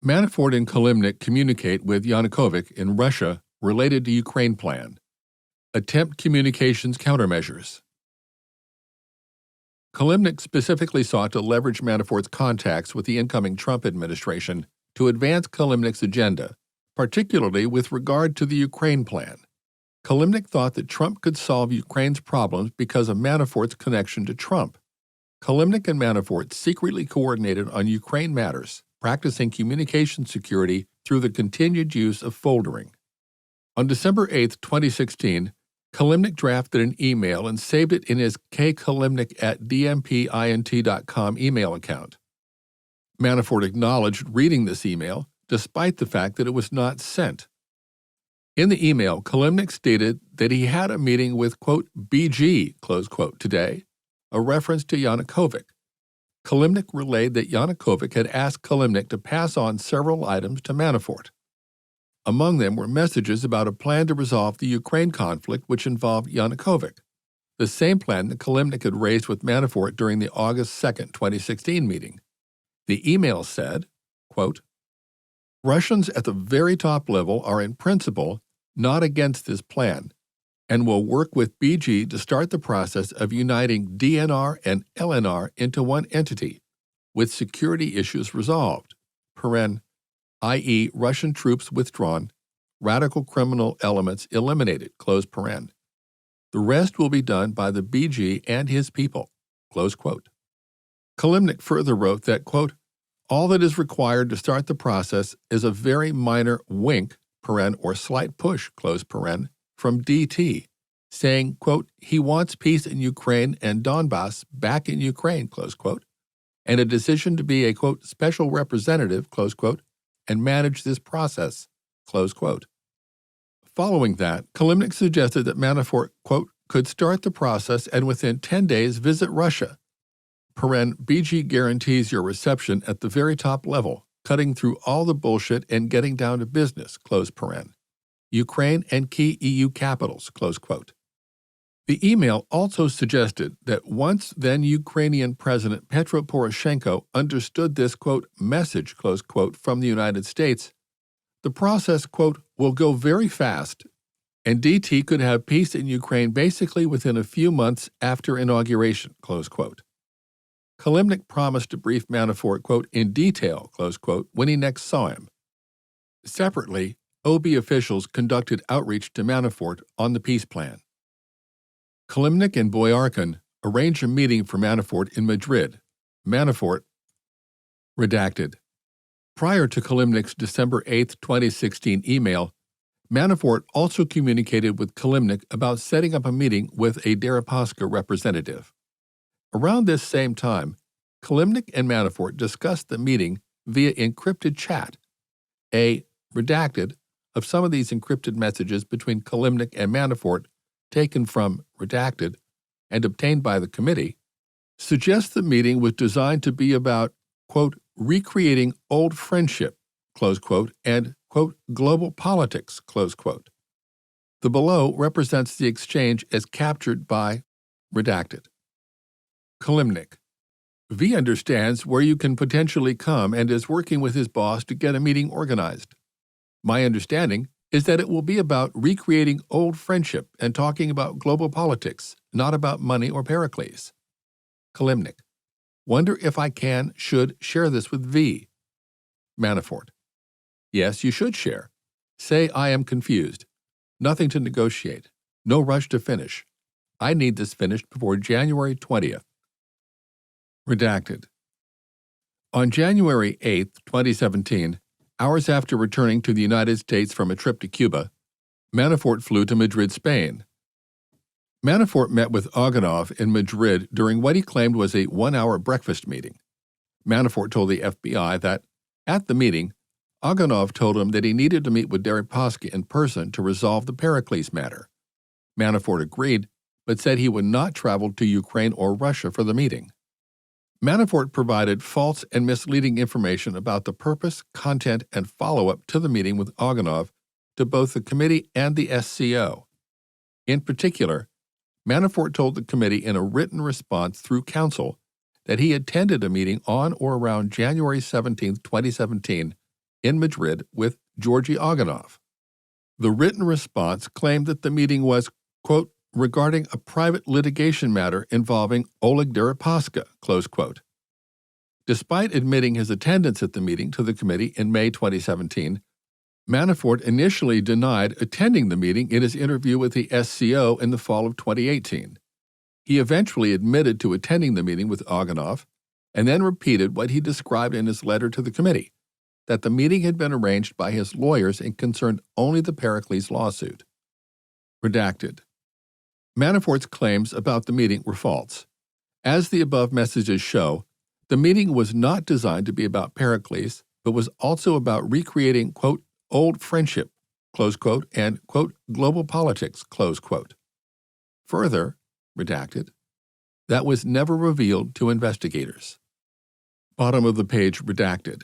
Manafort and Kilimnik communicate with Yanukovych in Russia related to Ukraine plan. Attempt communications countermeasures. Kilimnik specifically sought to leverage Manafort's contacts with the incoming Trump administration to advance Kilimnik's agenda, particularly with regard to the Ukraine plan. Kilimnik thought that Trump could solve Ukraine's problems because of Manafort's connection to Trump. Kilimnik and Manafort secretly coordinated on Ukraine matters, practicing communication security through the continued use of foldering. On December 8, 2016, Kilimnik drafted an email and saved it in his kkilimnik@dmpint.com email account. Manafort acknowledged reading this email, despite the fact that it was not sent. In the email, Kilimnik stated that he had a meeting with, quote, BG, close quote, today, a reference to Yanukovych. Kilimnik relayed that Yanukovych had asked Kilimnik to pass on several items to Manafort. Among them were messages about a plan to resolve the Ukraine conflict which involved Yanukovych, the same plan that Kilimnik had raised with Manafort during the August 2, 2016 meeting. The email said, quote, Russians at the very top level are in principle not against this plan and will work with BG to start the process of uniting DNR and LNR into one entity, with security issues resolved, i.e. Russian troops withdrawn, radical criminal elements eliminated, The rest will be done by the BG and his people, Kilimnik further wrote that, quote, all that is required to start the process is a very minor wink, or slight push, from DT, saying, quote, he wants peace in Ukraine and Donbass back in Ukraine, and a decision to be a, quote, special representative, and manage this process, Following that, Kilimnik suggested that Manafort, quote, could start the process and within 10 days visit Russia, BG guarantees your reception at the very top level, cutting through all the bullshit and getting down to business, Ukraine and key EU capitals, The email also suggested that once then Ukrainian President Petro Poroshenko understood this, quote, message, from the United States, the process, quote, will go very fast, and DT could have peace in Ukraine basically within a few months after inauguration, Kilimnik promised to brief Manafort, quote, in detail, when he next saw him. Separately, OB officials conducted outreach to Manafort on the peace plan. Kilimnik and Boyarkin arranged a meeting for Manafort in Madrid. Manafort, redacted. Prior to Kilimnik's December 8, 2016 email, Manafort also communicated with Kilimnik about setting up a meeting with a Deripaska representative. Around this same time, Kilimnik and Manafort discussed the meeting via encrypted chat. A redacted of some of these encrypted messages between Kilimnik and Manafort, taken from redacted and obtained by the committee, suggests the meeting was designed to be about, quote, recreating old friendship, and, quote, global politics, The below represents the exchange as captured by redacted. Kilimnik. V understands where you can potentially come and is working with his boss to get a meeting organized. My understanding is that it will be about recreating old friendship and talking about global politics, not about money or Pericles. Kilimnik. Wonder if I should share this with V. Manafort. Yes, you should share. Say I am confused. Nothing to negotiate. No rush to finish. I need this finished before January 20th. Redacted. On January 8, 2017, hours after returning to the United States from a trip to Cuba, Manafort flew to Madrid, Spain. Manafort met with Oganov in Madrid during what he claimed was a one-hour breakfast meeting. Manafort told the FBI that, at the meeting, Oganov told him that he needed to meet with Deripaska in person to resolve the Pericles matter. Manafort agreed, but said he would not travel to Ukraine or Russia for the meeting. Manafort provided false and misleading information about the purpose, content, and follow-up to the meeting with Oganov to both the committee and the SCO. In particular, Manafort told the committee in a written response through counsel that he attended a meeting on or around January 17, 2017, in Madrid with Georgy Oganov. The written response claimed that the meeting was, quote, regarding a private litigation matter involving Oleg Deripaska, close quote. Despite admitting his attendance at the meeting to the committee in May 2017, Manafort initially denied attending the meeting in his interview with the SCO in the fall of 2018. He eventually admitted to attending the meeting with Oganov and then repeated what he described in his letter to the committee, that the meeting had been arranged by his lawyers and concerned only the Pericles lawsuit. Redacted. Manafort's claims about the meeting were false. As the above messages show, the meeting was not designed to be about Pericles, but was also about recreating, quote, old friendship, close quote, and, quote, global politics, close quote. Further, redacted, that was never revealed to investigators. Bottom of the page redacted.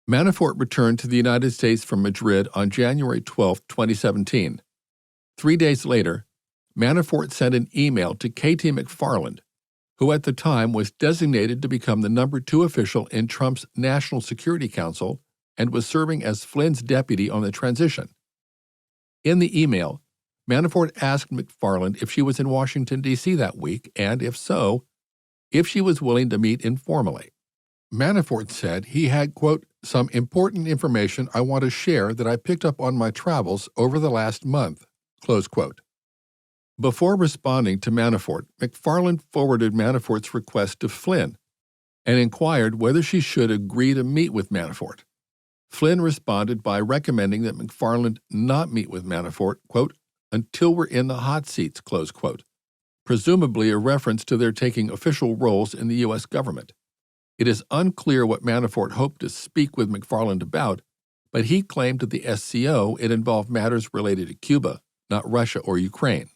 Manafort returned to the United States from Madrid on January 12, 2017. 3 days later, Manafort sent an email to Katie McFarland, who at the time was designated to become the number 2 official in Trump's National Security Council and was serving as Flynn's deputy on the transition. In the email, Manafort asked McFarland if she was in Washington, D.C. that week, and if so, if she was willing to meet informally. Manafort said he had, quote, some important information I want to share that I picked up on my travels over the last month, close quote. Before responding to Manafort, McFarland forwarded Manafort's request to Flynn and inquired whether she should agree to meet with Manafort. Flynn responded by recommending that McFarland not meet with Manafort, quote, until we're in the hot seats, close quote, presumably a reference to their taking official roles in the U.S. government. It is unclear what Manafort hoped to speak with McFarland about, but he claimed to the SCO it involved matters related to Cuba, not Russia or Ukraine.